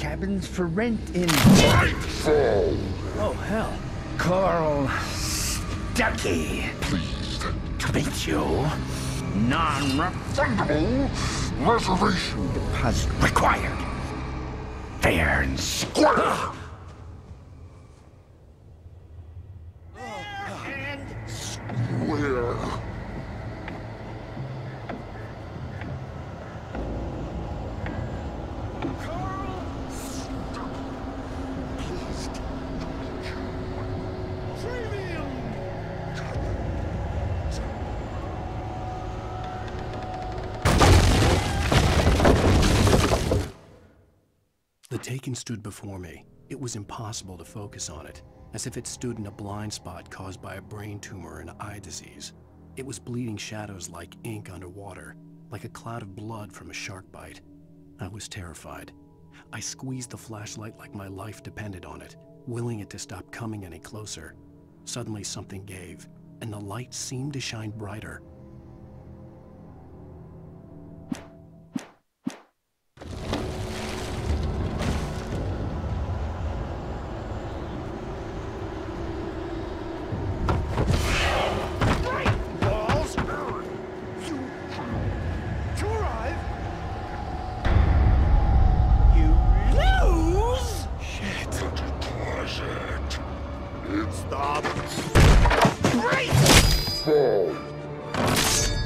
cabins for rent in... Nightfall! Oh, hell. Carl Stuckey. Pleased To meet you. Non-refundable reservation deposit required. Fair and square! Square. The Taken stood before me. It was impossible to focus on it, as if it stood in a blind spot caused by a brain tumor and eye disease. It was bleeding shadows like ink underwater, like a cloud of blood from a shark bite. I was terrified. I squeezed the flashlight like my life depended on it, willing it to stop coming any closer. Suddenly something gave, and the light seemed to shine brighter.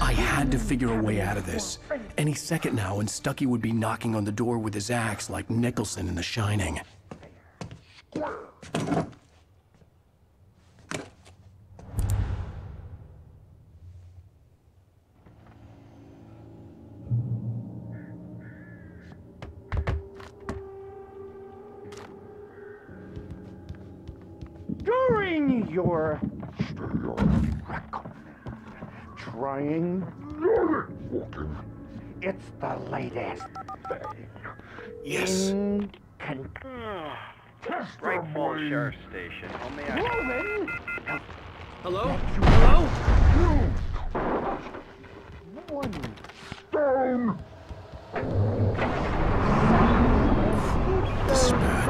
I had to figure a way out of this. Any second now, and Stuckey would be knocking on the door with his axe like Nicholson in The Shining. During your trying, it's the latest thing. Yes. Right Falls Sheriff Station. On the action. Hello? Hello? One Stone! This is bad.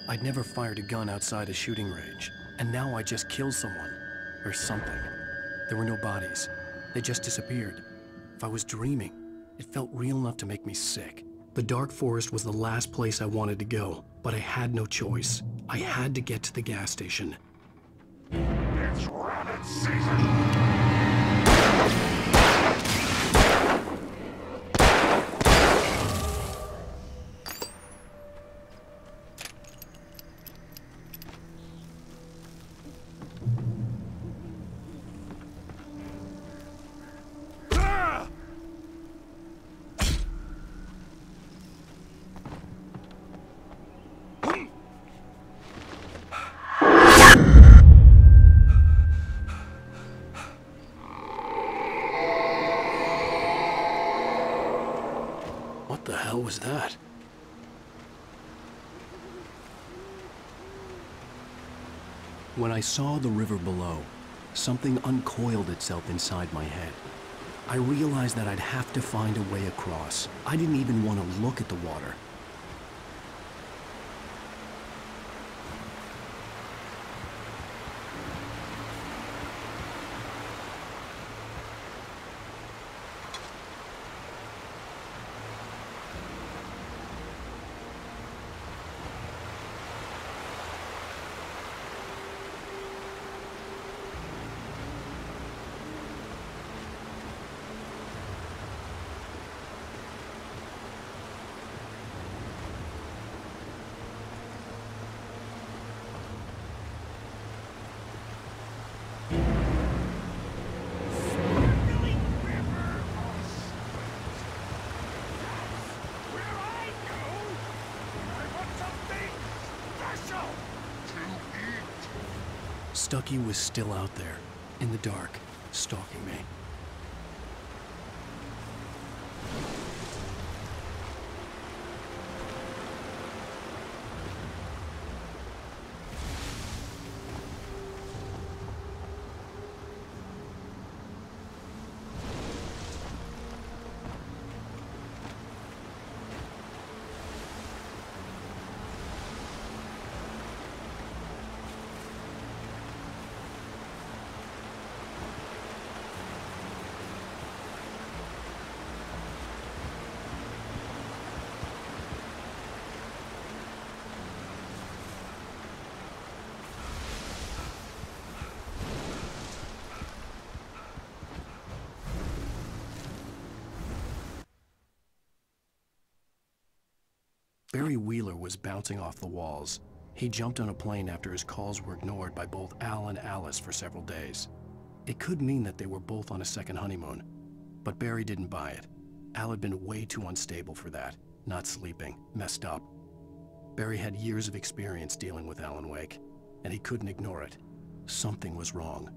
I'd never fired a gun outside a shooting range, and now I just killed someone. Or something. There were no bodies. They just disappeared. If I was dreaming, it felt real enough to make me sick. The dark forest was the last place I wanted to go, but I had no choice. I had to get to the gas station. It's rabbit season! What the hell was that? When I saw the river below, something uncoiled itself inside my head. I realized that I'd have to find a way across. I didn't even want to look at the water. Stucky was still out there, in the dark, stalking me. Barry Wheeler was bouncing off the walls. He jumped on a plane after his calls were ignored by both Al and Alice for several days. It could mean that they were both on a second honeymoon, but Barry didn't buy it. Al had been way too unstable for that, not sleeping, messed up. Barry had years of experience dealing with Alan Wake, and he couldn't ignore it. Something was wrong.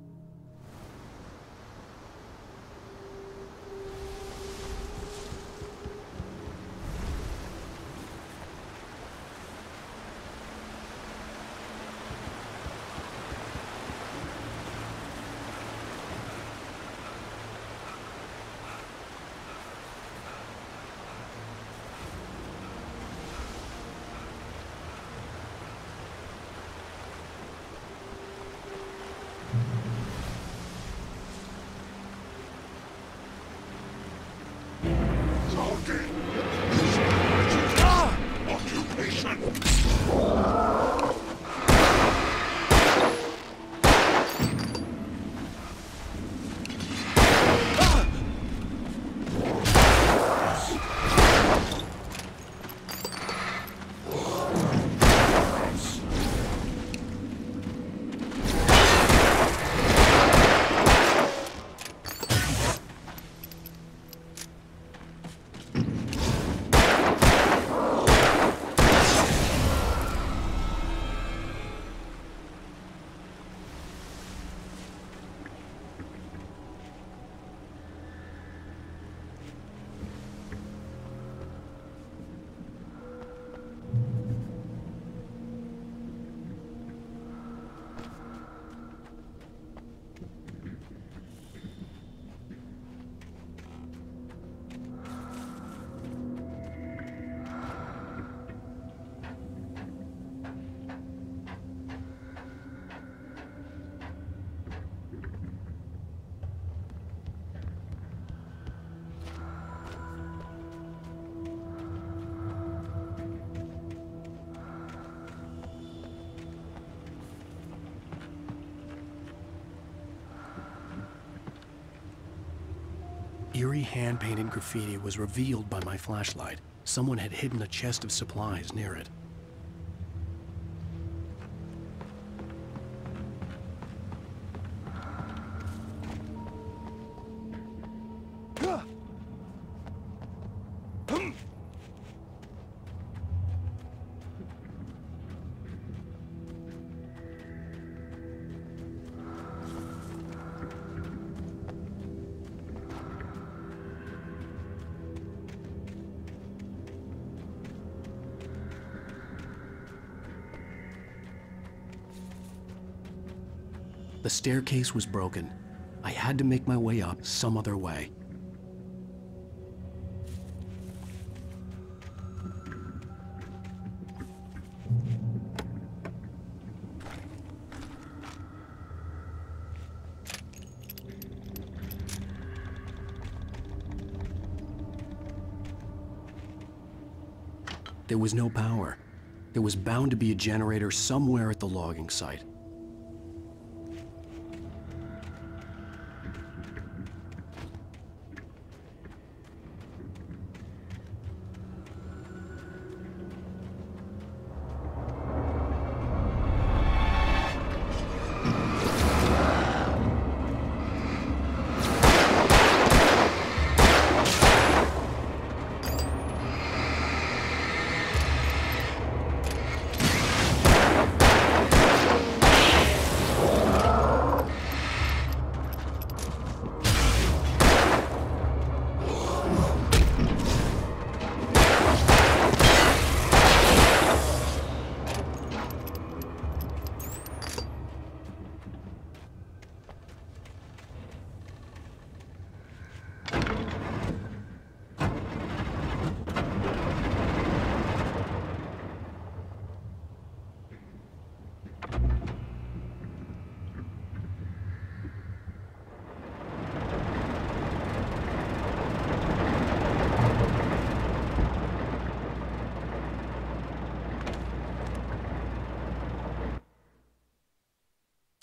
Eerie hand-painted graffiti was revealed by my flashlight. Someone had hidden a chest of supplies near it. The staircase was broken. I had to make my way up some other way. There was no power. There was bound to be a generator somewhere at the logging site.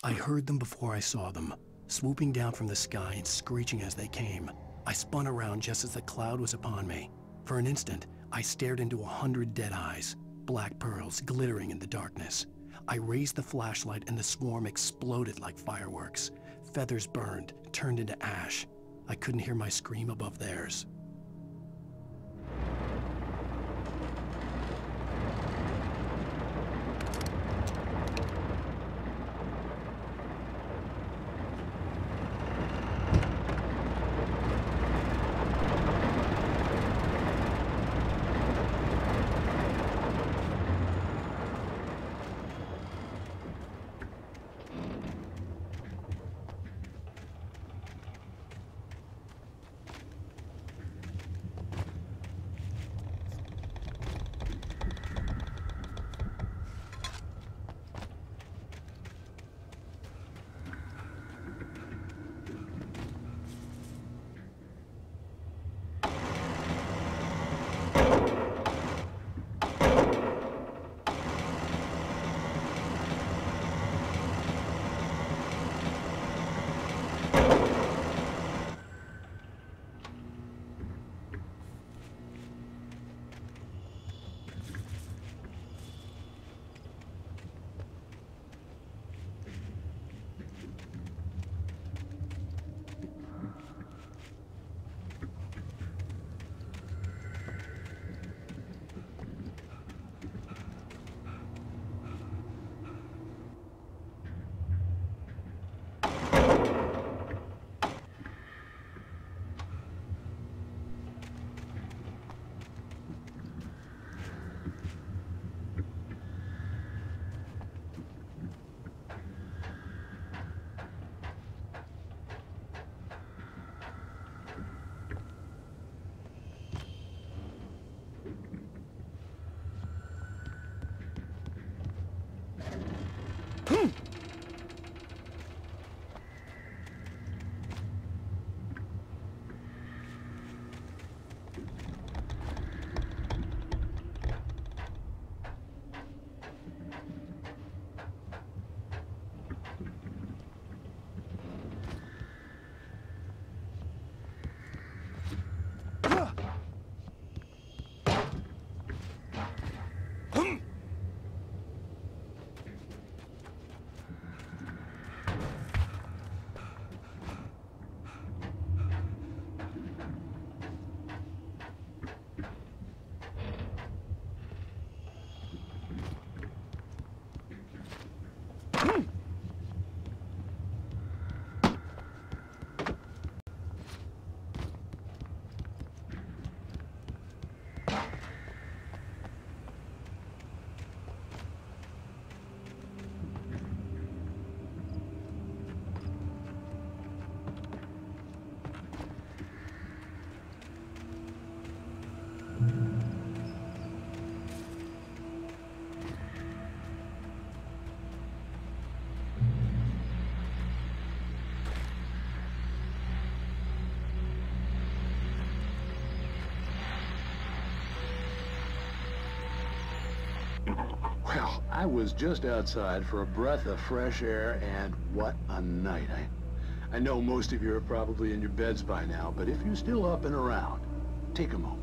I heard them before I saw them, swooping down from the sky and screeching as they came. I spun around just as the cloud was upon me. For an instant, I stared into 100 dead eyes, black pearls glittering in the darkness. I raised the flashlight and the swarm exploded like fireworks. Feathers burned, turned into ash. I couldn't hear my scream above theirs. Well, I was just outside for a breath of fresh air, and what a night. I know most of you are probably in your beds by now, but if you're still up and around, take a moment.